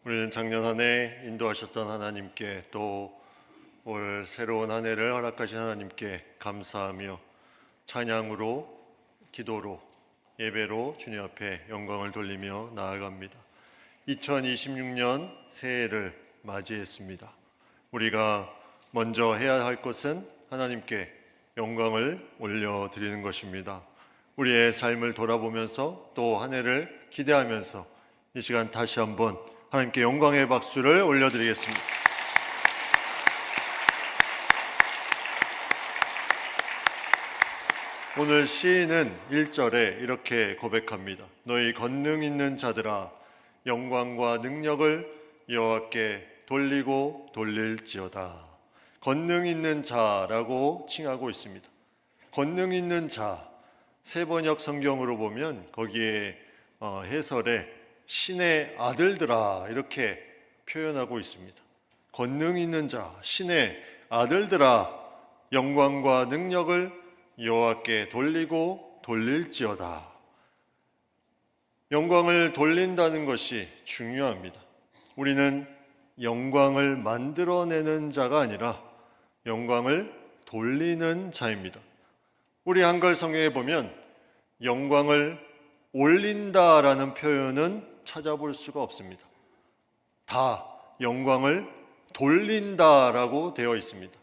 우리는 작년 한 해 인도하셨던 하나님께 또 올 새로운 한 해를 허락하신 하나님께 감사하며 찬양으로, 기도로, 예배로 주님 앞에 영광을 돌리며 나아갑니다. 2026년 새해를 맞이했습니다. 우리가 먼저 해야 할 것은 하나님께 영광을 올려드리는 것입니다. 우리의 삶을 돌아보면서 또 한 해를 기대하면서 이 시간 다시 한번 하나님께 영광의 박수를 올려드리겠습니다. 오늘 시인은 1절에 이렇게 고백합니다. 너희 권능 있는 자들아 영광과 능력을 여호와께 돌리고 돌릴지어다. 권능 있는 자라고 칭하고 있습니다. 권능 있는 자, 세번역 성경으로 보면 거기에 해설에 신의 아들들아 이렇게 표현하고 있습니다. 권능 있는 자, 신의 아들들아 영광과 능력을 여호와께 돌리고 돌릴지어다. 영광을 돌린다는 것이 중요합니다. 우리는 영광을 만들어내는 자가 아니라 영광을 돌리는 자입니다. 우리 한글 성경에 보면 영광을 올린다라는 표현은 찾아볼 수가 없습니다. 다 영광을 돌린다라고 되어 있습니다.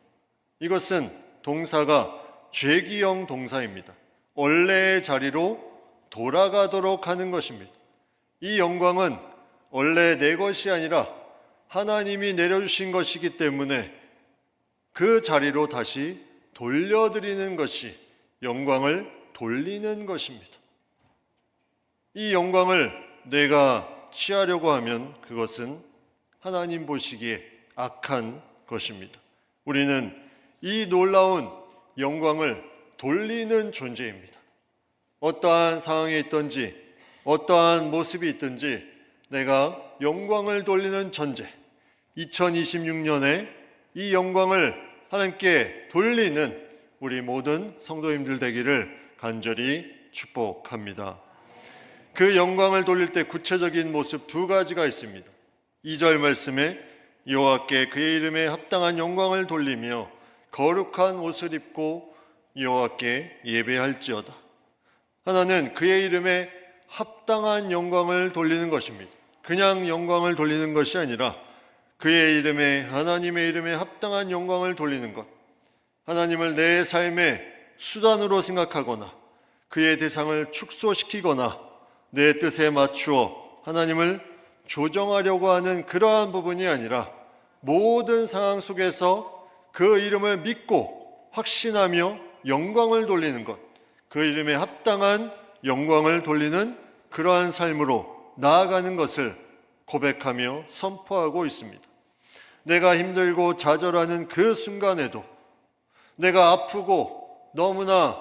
이것은 동사가 죄기형 동사입니다. 원래의 자리로 돌아가도록 하는 것입니다. 이 영광은 원래 내 것이 아니라 하나님이 내려주신 것이기 때문에 그 자리로 다시 돌려드리는 것이 영광을 돌리는 것입니다. 이 영광을 내가 취하려고 하면 그것은 하나님 보시기에 악한 것입니다. 우리는 이 놀라운 영광을 돌리는 존재입니다. 어떠한 상황에 있든지 어떠한 모습이 있든지 내가 영광을 돌리는 존재, 2026년에 이 영광을 하나님께 돌리는 우리 모든 성도님들 되기를 간절히 축복합니다. 그 영광을 돌릴 때 구체적인 모습 두 가지가 있습니다. 2절 말씀에 여호와께 그의 이름에 합당한 영광을 돌리며 거룩한 옷을 입고 여호와께 예배할지어다. 하나는 그의 이름에 합당한 영광을 돌리는 것입니다. 그냥 영광을 돌리는 것이 아니라 그의 이름에, 하나님의 이름에 합당한 영광을 돌리는 것, 하나님을 내 삶의 수단으로 생각하거나 그의 대상을 축소시키거나 내 뜻에 맞추어 하나님을 조정하려고 하는 그러한 부분이 아니라 모든 상황 속에서 그 이름을 믿고 확신하며 영광을 돌리는 것, 그 이름에 합당한 영광을 돌리는 그러한 삶으로 나아가는 것을 고백하며 선포하고 있습니다. 내가 힘들고 좌절하는 그 순간에도, 내가 아프고 너무나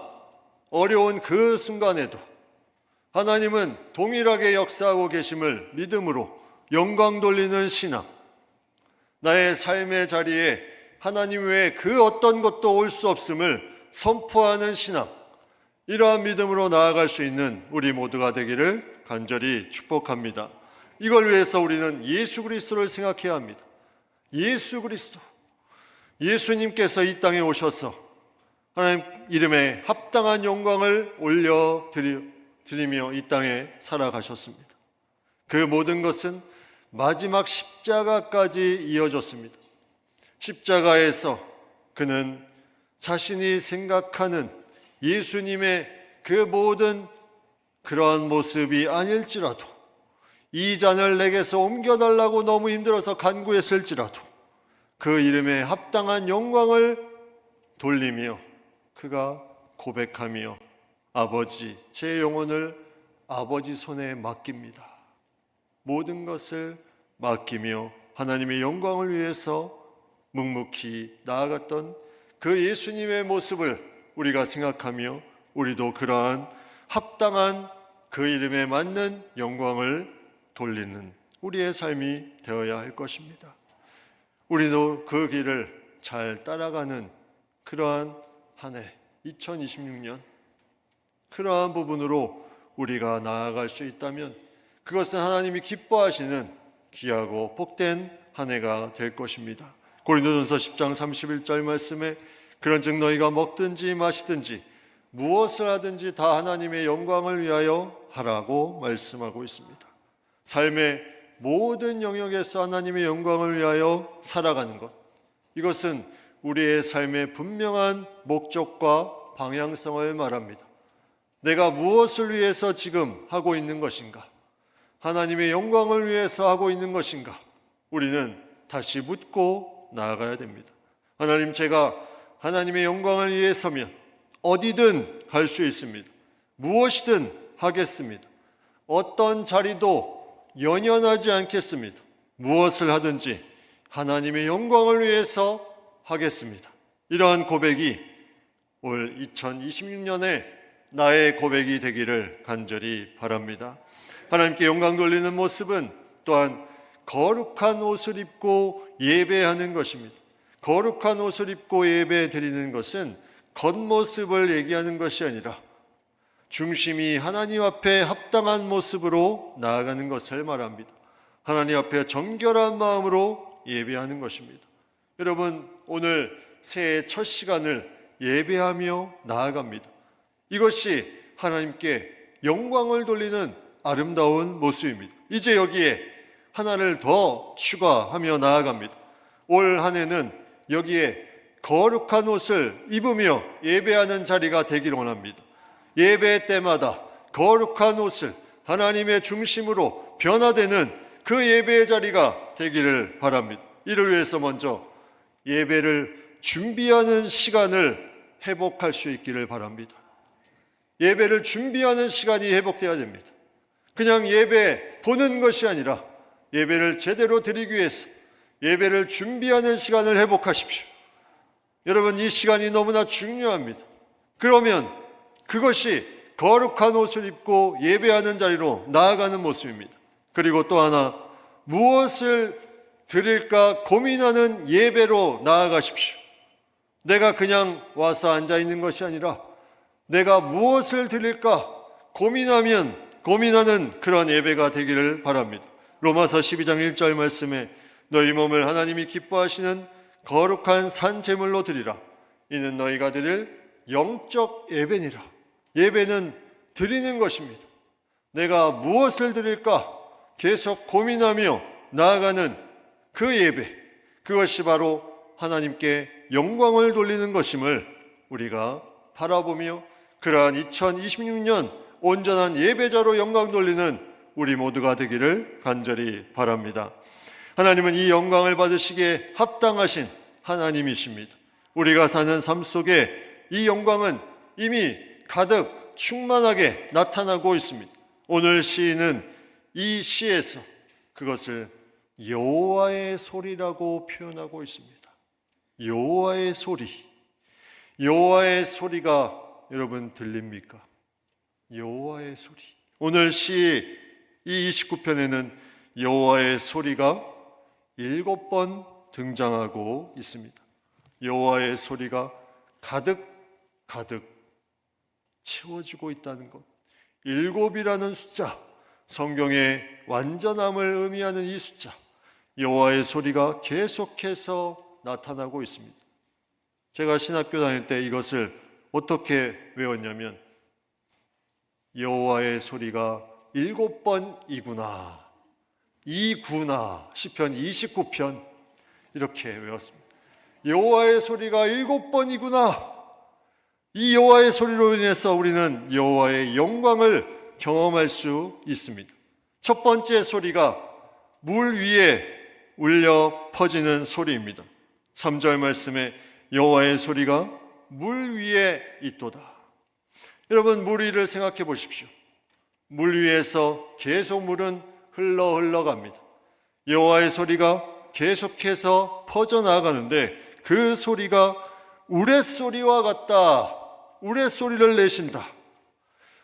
어려운 그 순간에도 하나님은 동일하게 역사하고 계심을 믿음으로 영광 돌리는 신앙, 나의 삶의 자리에 하나님 외에 그 어떤 것도 올 수 없음을 선포하는 신앙, 이러한 믿음으로 나아갈 수 있는 우리 모두가 되기를 간절히 축복합니다. 이걸 위해서 우리는 예수 그리스도를 생각해야 합니다. 예수 그리스도, 예수님께서 이 땅에 오셔서 하나님 이름에 합당한 영광을 올려드리며 이 땅에 살아가셨습니다. 그 모든 것은 마지막 십자가까지 이어졌습니다. 십자가에서 그는 자신이 생각하는 예수님의 그 모든 그러한 모습이 아닐지라도, 이 잔을 내게서 옮겨달라고 너무 힘들어서 간구했을지라도 그 이름에 합당한 영광을 돌리며 그가 고백하며 아버지, 제 영혼을 아버지 손에 맡깁니다. 모든 것을 맡기며 하나님의 영광을 위해서 묵묵히 나아갔던 그 예수님의 모습을 우리가 생각하며 우리도 그러한 합당한 그 이름에 맞는 영광을 돌리는 우리의 삶이 되어야 할 것입니다. 우리도 그 길을 잘 따라가는 그러한 한 해 2026년, 그러한 부분으로 우리가 나아갈 수 있다면 그것은 하나님이 기뻐하시는 귀하고 복된 한 해가 될 것입니다. 고린도전서 10장 31절 말씀에 그런즉 너희가 먹든지 마시든지 무엇을 하든지 다 하나님의 영광을 위하여 하라고 말씀하고 있습니다. 삶의 모든 영역에서 하나님의 영광을 위하여 살아가는 것, 이것은 우리의 삶의 분명한 목적과 방향성을 말합니다. 내가 무엇을 위해서 지금 하고 있는 것인가? 하나님의 영광을 위해서 하고 있는 것인가? 우리는 다시 묻고 나아가야 됩니다. 하나님, 제가 하나님의 영광을 위해서면 어디든 갈 수 있습니다. 무엇이든 하겠습니다. 어떤 자리도 연연하지 않겠습니다. 무엇을 하든지 하나님의 영광을 위해서 하겠습니다. 이러한 고백이 올 2026년에 나의 고백이 되기를 간절히 바랍니다. 하나님께 영광 돌리는 모습은 또한 거룩한 옷을 입고 예배하는 것입니다. 거룩한 옷을 입고 예배 드리는 것은 겉모습을 얘기하는 것이 아니라 중심이 하나님 앞에 합당한 모습으로 나아가는 것을 말합니다. 하나님 앞에 정결한 마음으로 예배하는 것입니다. 여러분, 오늘 새해 첫 시간을 예배하며 나아갑니다. 이것이 하나님께 영광을 돌리는 아름다운 모습입니다. 이제 여기에 하나를 더 추가하며 나아갑니다. 올 한 해는 여기에 거룩한 옷을 입으며 예배하는 자리가 되기를 원합니다. 예배 때마다 거룩한 옷을 하나님의 중심으로 변화되는 그 예배의 자리가 되기를 바랍니다. 이를 위해서 먼저 예배를 준비하는 시간을 회복할 수 있기를 바랍니다. 예배를 준비하는 시간이 회복되어야 됩니다. 그냥 예배 보는 것이 아니라 예배를 제대로 드리기 위해서 예배를 준비하는 시간을 회복하십시오. 여러분, 이 시간이 너무나 중요합니다. 그러면 그것이 거룩한 옷을 입고 예배하는 자리로 나아가는 모습입니다. 그리고 또 하나, 무엇을 드릴까 고민하는 예배로 나아가십시오. 내가 그냥 와서 앉아 있는 것이 아니라 내가 무엇을 드릴까 고민하는 그런 예배가 되기를 바랍니다. 로마서 12장 1절 말씀에 너희 몸을 하나님이 기뻐하시는 거룩한 산 제물로 드리라. 이는 너희가 드릴 영적 예배니라. 예배는 드리는 것입니다. 내가 무엇을 드릴까 계속 고민하며 나아가는 그 예배, 그것이 바로 하나님께 영광을 돌리는 것임을 우리가 바라보며 그러한 2026년 온전한 예배자로 영광 돌리는 우리 모두가 되기를 간절히 바랍니다. 하나님은 이 영광을 받으시기에 합당하신 하나님이십니다. 우리가 사는 삶 속에 이 영광은 이미 가득 충만하게 나타나고 있습니다. 오늘 시인은 이 시에서 그것을 여호와의 소리라고 표현하고 있습니다. 여호와의 소리. 여호와의 소리가 여러분 들립니까? 여호와의 소리. 오늘 시 이 29편에는 여호와의 소리가 7번 등장하고 있습니다. 여호와의 소리가 가득 채워지고 있다는 것. 7이라는 숫자, 성경의 완전함을 의미하는 이 숫자, 여호와의 소리가 계속해서 나타나고 있습니다. 제가 신학교 다닐 때 이것을 어떻게 외웠냐면 여호와의 소리가 7번이구나, 이구나, 시편 29편 이렇게 외웠습니다. 여호와의 소리가 7번이구나. 이 여호와의 소리로 인해서 우리는 여호와의 영광을 경험할 수 있습니다. 첫 번째 소리가 물 위에 울려 퍼지는 소리입니다. 3절 말씀에 여호와의 소리가 물 위에 있도다. 여러분, 물 위를 생각해 보십시오. 물 위에서 계속 물은 흘러갑니다. 여호와의 소리가 계속해서 퍼져나가는데 그 소리가 우레소리와 같다. 우레소리를 내신다.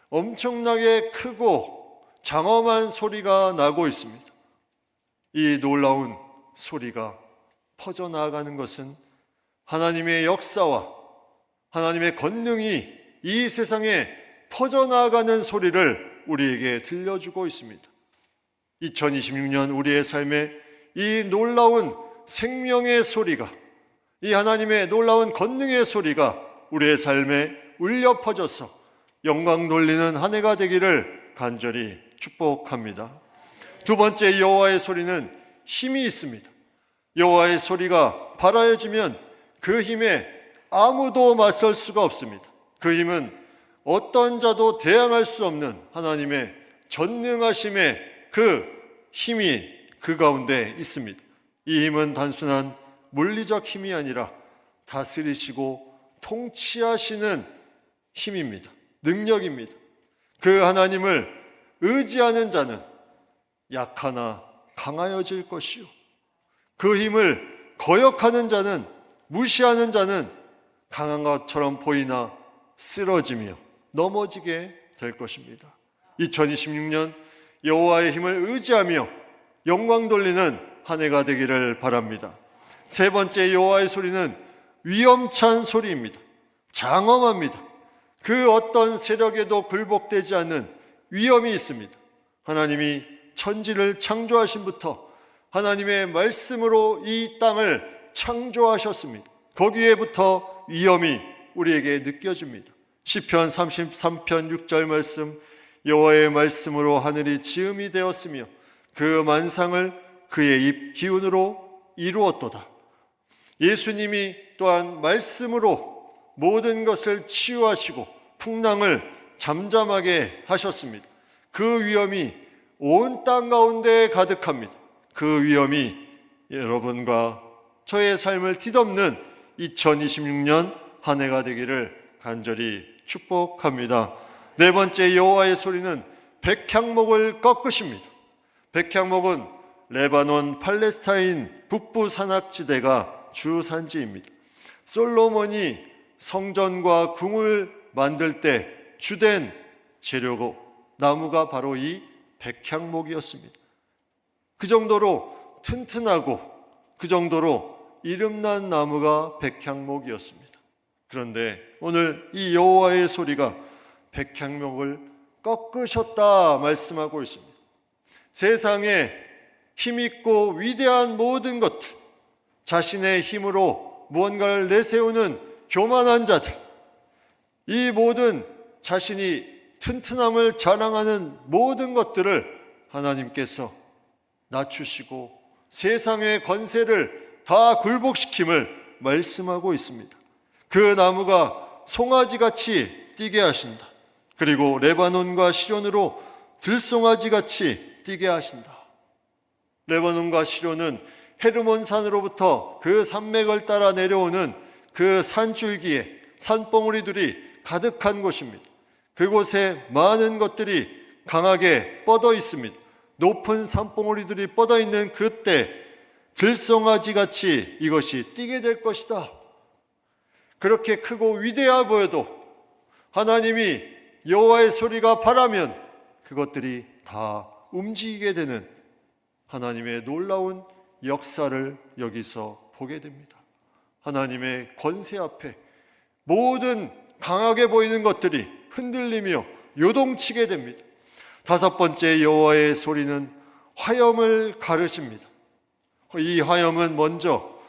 엄청나게 크고 장엄한 소리가 나고 있습니다. 이 놀라운 소리가 퍼져나가는 것은 하나님의 역사와 하나님의 권능이 이 세상에 퍼져나가는 소리를 우리에게 들려주고 있습니다. 2026년 우리의 삶에 이 놀라운 생명의 소리가, 이 하나님의 놀라운 권능의 소리가 우리의 삶에 울려 퍼져서 영광 돌리는 한 해가 되기를 간절히 축복합니다. 두 번째, 여호와의 소리는 힘이 있습니다. 여호와의 소리가 발하여지면 그 힘에 아무도 맞설 수가 없습니다. 그 힘은 어떤 자도 대항할 수 없는 하나님의 전능하심의 그 힘이 그 가운데 있습니다. 이 힘은 단순한 물리적 힘이 아니라 다스리시고 통치하시는 힘입니다. 능력입니다. 그 하나님을 의지하는 자는 약하나 강하여질 것이요, 그 힘을 거역하는 자는, 무시하는 자는 강한 것처럼 보이나 쓰러지며 넘어지게 될 것입니다. 2026년 여호와의 힘을 의지하며 영광 돌리는 한 해가 되기를 바랍니다. 세 번째, 여호와의 소리는 위엄찬 소리입니다. 장엄합니다. 그 어떤 세력에도 굴복되지 않는 위엄이 있습니다. 하나님이 천지를 창조하신부터 하나님의 말씀으로 이 땅을 창조하셨습니다. 거기에부터 위엄이 우리에게 느껴집니다. 시편 33편 6절 말씀, 여호와의 말씀으로 하늘이 지음이 되었으며 그 만상을 그의 입 기운으로 이루었도다. 예수님이 또한 말씀으로 모든 것을 치유하시고 풍랑을 잠잠하게 하셨습니다. 그 위엄이 온 땅 가운데 가득합니다. 그 위엄이 여러분과 저의 삶을 뒤덮는 2026년 한 해가 되기를 간절히 축복합니다. 네 번째, 여호와의 소리는 백향목을 꺾으십니다. 백향목은 레바논 팔레스타인 북부 산악지대가 주산지입니다. 솔로몬이 성전과 궁을 만들 때 주된 재료고 나무가 바로 이 백향목이었습니다. 그 정도로 튼튼하고 그 정도로 이름난 나무가 백향목이었습니다. 그런데 오늘 이 여호와의 소리가 백향목을 꺾으셨다 말씀하고 있습니다. 세상에 힘있고 위대한 모든 것들, 자신의 힘으로 무언가를 내세우는 교만한 자들, 이 모든 자신이 튼튼함을 자랑하는 모든 것들을 하나님께서 낮추시고 세상의 권세를 다 굴복시킴을 말씀하고 있습니다. 그 나무가 송아지같이 뛰게 하신다. 그리고 레바논과 시련으로 들송아지같이 뛰게 하신다. 레바논과 시련은 헤르몬 산으로부터 그 산맥을 따라 내려오는 그 산줄기에 산봉우리들이 가득한 곳입니다. 그곳에 많은 것들이 강하게 뻗어 있습니다. 높은 산봉우리들이 뻗어 있는 그때 들송아지같이 이것이 뛰게 될 것이다. 그렇게 크고 위대해 보여도 하나님이 여호와의 소리가 바라면 그것들이 다 움직이게 되는 하나님의 놀라운 역사를 여기서 보게 됩니다. 하나님의 권세 앞에 모든 강하게 보이는 것들이 흔들리며 요동치게 됩니다. 다섯 번째, 여호와의 소리는 화염을 가르십니다. 이 화염은 먼저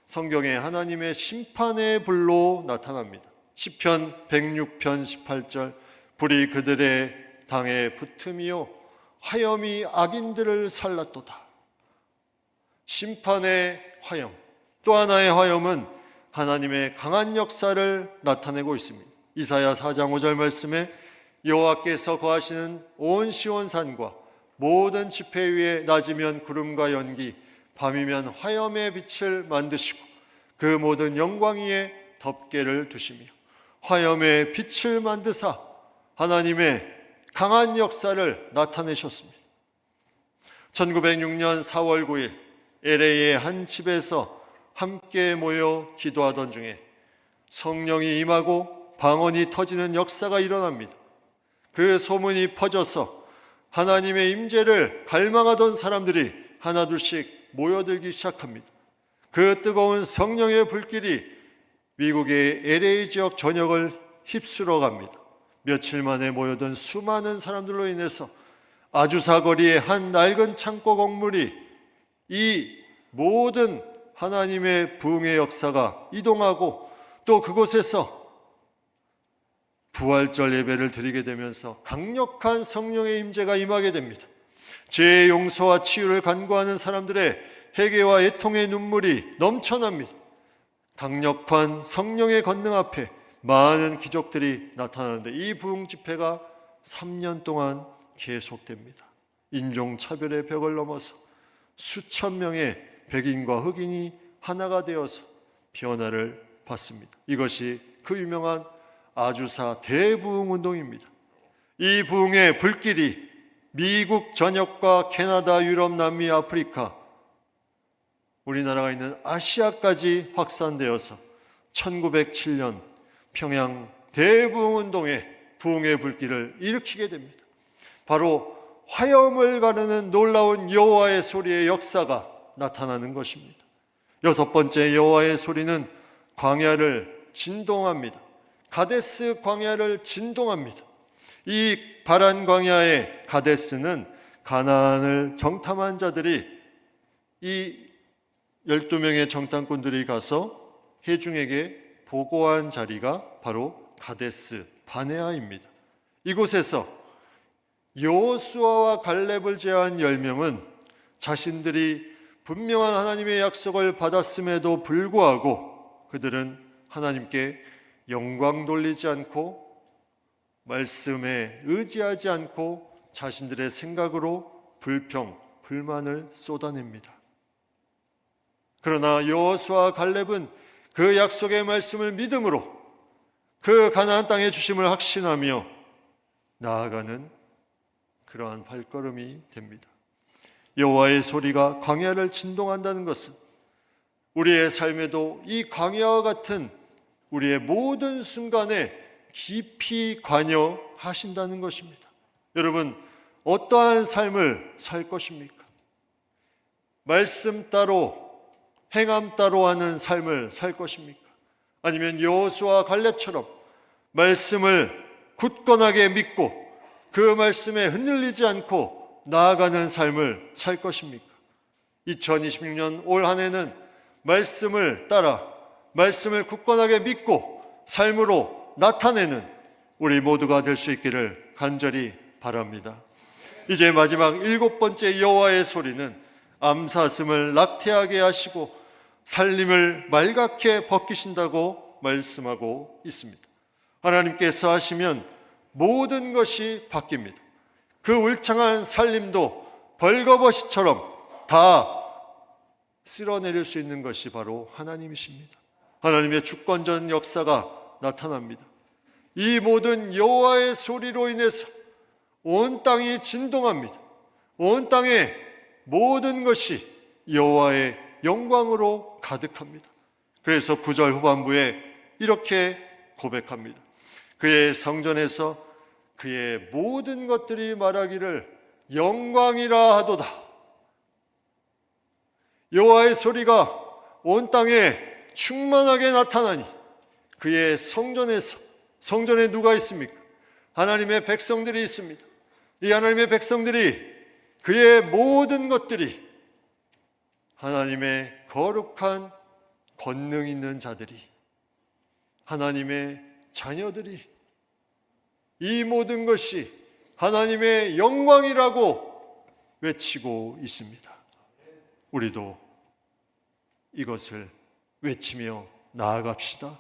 성경에 하나님의 심판의 불로 나타납니다. 시편 106편 18절, 불이 그들의 당에 붙음이요 화염이 악인들을 살랐도다. 심판의 화염, 또 하나의 화염은 하나님의 강한 역사를 나타내고 있습니다. 이사야 4장 5절 말씀에 여호와께서 거하시는 온 시온산과 모든 지폐 위에 낮이면 구름과 연기, 밤이면 화염의 빛을 만드시고 그 모든 영광 위에 덮개를 두시며 화염의 빛을 만드사 하나님의 강한 역사를 나타내셨습니다. 1906년 4월 9일 LA의 한 집에서 함께 모여 기도하던 중에 성령이 임하고 방언이 터지는 역사가 일어납니다. 그 소문이 퍼져서 하나님의 임재를 갈망하던 사람들이 하나둘씩 모여들기 시작합니다. 그 뜨거운 성령의 불길이 미국의 LA 지역 전역을 휩쓸어 갑니다. 며칠 만에 모여든 수많은 사람들로 인해서 아주사 거리의 한 낡은 창고 건물이 이 모든 하나님의 부흥의 역사가 이동하고 또 그곳에서 부활절 예배를 드리게 되면서 강력한 성령의 임재가 임하게 됩니다. 죄의 용서와 치유를 간구하는 사람들의 회개와 애통의 눈물이 넘쳐납니다. 강력한 성령의 권능 앞에 많은 기적들이 나타나는데 이 부흥 집회가 3년 동안 계속됩니다. 인종차별의 벽을 넘어서 수천 명의 백인과 흑인이 하나가 되어서 변화를 받습니다. 이것이 그 유명한 아주사 대부흥운동입니다. 이 부흥의 불길이 미국 전역과 캐나다, 유럽, 남미, 아프리카, 우리나라가 있는 아시아까지 확산되어서 1907년 평양 대부흥운동의 부흥의 불길을 일으키게 됩니다. 바로 화염을 가르는 놀라운 여호와의 소리의 역사가 나타나는 것입니다. 여섯 번째, 여호와의 소리는 광야를 진동합니다. 가데스 광야를 진동합니다. 이 바란 광야의 가데스는 가나안을 정탐한 자들이 이 12명의 정탐꾼들이 가서 회중에게 보고한 자리가 바로 가데스 바네아입니다. 이곳에서 여호수아와 갈렙을 제외한 10명은 자신들이 분명한 하나님의 약속을 받았음에도 불구하고 그들은 하나님께 영광 돌리지 않고 말씀에 의지하지 않고 자신들의 생각으로 불평, 불만을 쏟아냅니다. 그러나 여호수아와 갈렙은 그 약속의 말씀을 믿음으로 그 가나안 땅의 주심을 확신하며 나아가는 그러한 발걸음이 됩니다. 여호와의 소리가 광야를 진동한다는 것은 우리의 삶에도 이 광야와 같은 우리의 모든 순간에 깊이 관여하신다는 것입니다. 여러분, 어떠한 삶을 살 것입니까? 말씀 따로 행함 따로 하는 삶을 살 것입니까? 아니면 여호수아와 갈렙처럼 말씀을 굳건하게 믿고 그 말씀에 흔들리지 않고 나아가는 삶을 살 것입니까? 2026년 올 한 해는 말씀을 따라 말씀을 굳건하게 믿고 삶으로 나타내는 우리 모두가 될 수 있기를 간절히 바랍니다. 이제 마지막 7번째 여호와의 소리는 암사슴을 낙태하게 하시고 살림을 말갛게 벗기신다고 말씀하고 있습니다. 하나님께서 하시면 모든 것이 바뀝니다. 그 울창한 살림도 벌거벗이처럼 다 쓸어내릴 수 있는 것이 바로 하나님이십니다. 하나님의 주권전 역사가 나타납니다. 이 모든 여호와의 소리로 인해서 온 땅이 진동합니다. 온 땅의 모든 것이 여호와의 영광으로 가득합니다. 그래서 9절 후반부에 이렇게 고백합니다. 그의 성전에서 그의 모든 것들이 말하기를 영광이라 하도다. 여호와의 소리가 온 땅에 충만하게 나타나니 그의 성전에서, 성전에 누가 있습니까? 하나님의 백성들이 있습니다. 이 하나님의 백성들이, 그의 모든 것들이, 하나님의 거룩한 권능 있는 자들이, 하나님의 자녀들이, 이 모든 것이 하나님의 영광이라고 외치고 있습니다. 우리도 이것을 외치며 나아갑시다.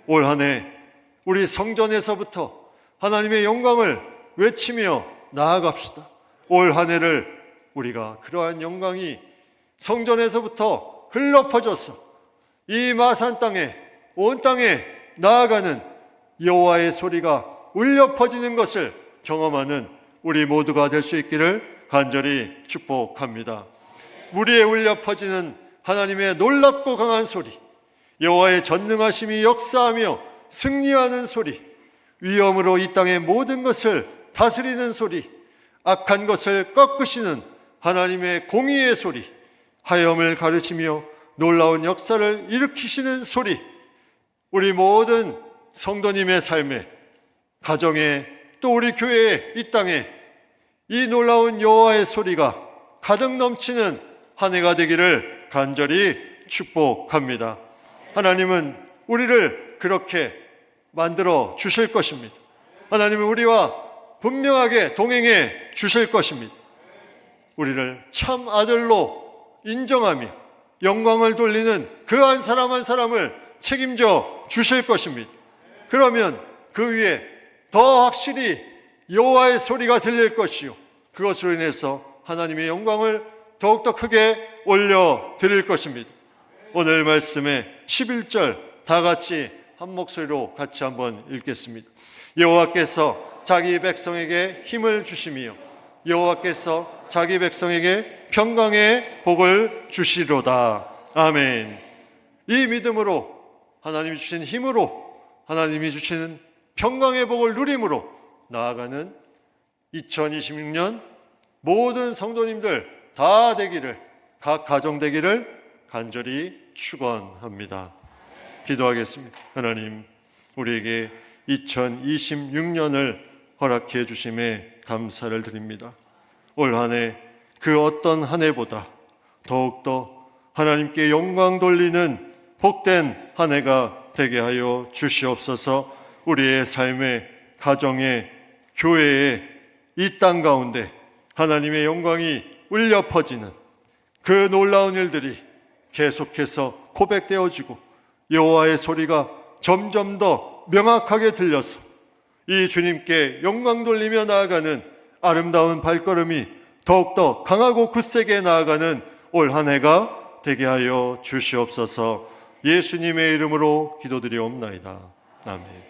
올 한 해 우리 성전에서부터 하나님의 영광을 외치며 나아갑시다. 올 한 해를 우리가 그러한 영광이 성전에서부터 흘러 퍼져서 이 마산 땅에, 온 땅에 나아가는 여호와의 소리가 울려 퍼지는 것을 경험하는 우리 모두가 될 수 있기를 간절히 축복합니다. 우리의 울려 퍼지는 하나님의 놀랍고 강한 소리, 여호와의 전능하심이 역사하며 승리하는 소리, 위엄으로 이 땅의 모든 것을 다스리는 소리, 악한 것을 꺾으시는 하나님의 공의의 소리, 화염을 가르치며 놀라운 역사를 일으키시는 소리, 우리 모든 성도님의 삶에, 가정에, 또 우리 교회에, 이 땅에 이 놀라운 여호와의 소리가 가득 넘치는 한 해가 되기를 간절히 축복합니다. 하나님은 우리를 그렇게 만들어 주실 것입니다. 하나님은 우리와 분명하게 동행해 주실 것입니다. 우리를 참 아들로 인정하며 영광을 돌리는 그 한 사람 한 사람을 책임져 주실 것입니다. 그러면 그 위에 더 확실히 여호와의 소리가 들릴 것이요, 그것으로 인해서 하나님의 영광을 더욱더 크게 올려드릴 것입니다. 오늘 말씀의 11절 다 같이 한 목소리로 같이 한번 읽겠습니다. 여호와께서 자기 백성에게 힘을 주시며 여호와께서 자기 백성에게 평강의 복을 주시로다. 아멘. 이 믿음으로, 하나님이 주신 힘으로, 하나님이 주시는 평강의 복을 누림으로 나아가는 2026년 모든 성도님들 다 되기를, 각 가정 되기를 간절히 축원합니다. 기도하겠습니다. 하나님, 우리에게 2026년을 허락해 주심에 감사를 드립니다. 올 한 해 그 어떤 한 해보다 더욱더 하나님께 영광 돌리는 복된 한 해가 되게 하여 주시옵소서. 우리의 삶의, 가정의, 교회의, 이 땅 가운데 하나님의 영광이 울려 퍼지는 그 놀라운 일들이 계속해서 고백되어지고 여호와의 소리가 점점 더 명확하게 들려서 이 주님께 영광 돌리며 나아가는 아름다운 발걸음이 더욱더 강하고 굳세게 나아가는 올 한 해가 되게 하여 주시옵소서. 예수님의 이름으로 기도드리옵나이다. 아멘.